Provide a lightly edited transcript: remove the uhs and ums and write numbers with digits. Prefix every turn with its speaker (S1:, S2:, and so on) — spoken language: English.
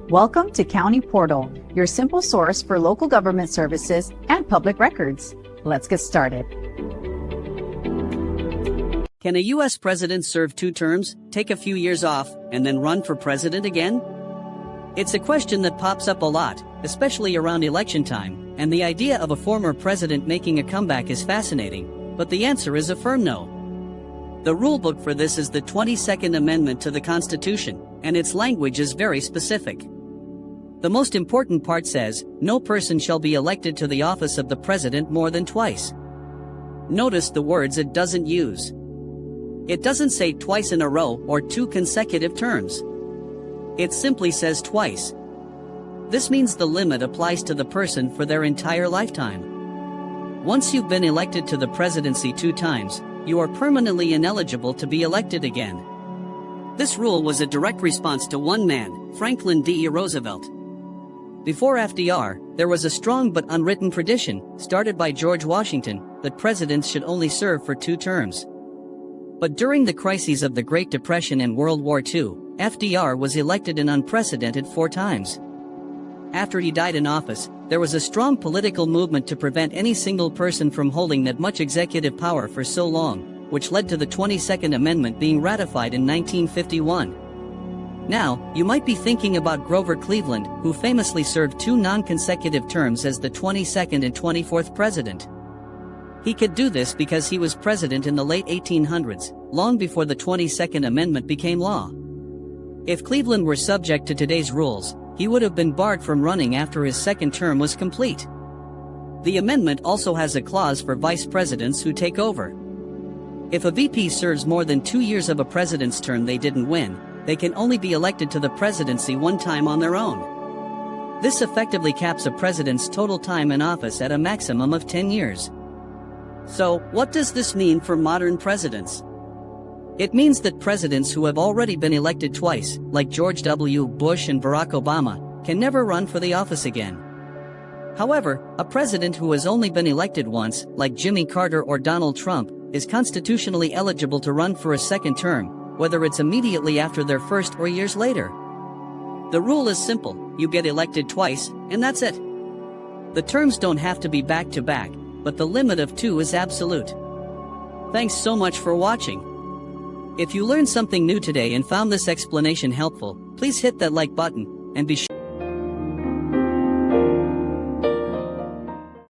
S1: Welcome to County Portal, your simple source for local government services and public records. Let's get started.
S2: Can a U.S. president serve 2 terms, take a few years off, and then run for president again? It's a question that pops up a lot, especially around election time, and the idea of a former president making a comeback is fascinating, but the answer is a firm no. The rulebook for this is the 22nd Amendment to the Constitution, and its language is very specific. The most important part says, no person shall be elected to the office of the president more than twice. Notice the words it doesn't use. It doesn't say twice in a row or 2 consecutive terms. It simply says twice. This means the limit applies to the person for their entire lifetime. Once you've been elected to the presidency 2 times, you are permanently ineligible to be elected again. This rule was a direct response to one man, Franklin D. Roosevelt. Before FDR, there was a strong but unwritten tradition, started by George Washington, that presidents should only serve for 2 terms. But during the crises of the Great Depression and World War II, FDR was elected an unprecedented 4 times. After he died in office, there was a strong political movement to prevent any single person from holding that much executive power for so long, which led to the 22nd Amendment being ratified in 1951. Now, you might be thinking about Grover Cleveland, who famously served 2 non-consecutive terms as the 22nd and 24th president. He could do this because he was president in the late 1800s, long before the 22nd Amendment became law. If Cleveland were subject to today's rules, he would have been barred from running after his 2nd term was complete. The amendment also has a clause for vice presidents who take over. If a VP serves more than 2 years of a president's term they didn't win, they can only be elected to the presidency 1 time on their own. This effectively caps a president's total time in office at a maximum of 10 years. So, what does this mean for modern presidents? It means that presidents who have already been elected twice, like George W. Bush and Barack Obama, can never run for the office again. However, a president who has only been elected once, like Jimmy Carter or Donald Trump, is constitutionally eligible to run for a 2nd term, whether it's immediately after their 1st or years later. The rule is simple: you get elected twice, and that's it. The terms don't have to be back-to-back, but the limit of 2 is absolute. Thanks so much for watching. If you learned something new today and found this explanation helpful, please hit that like button, and be sure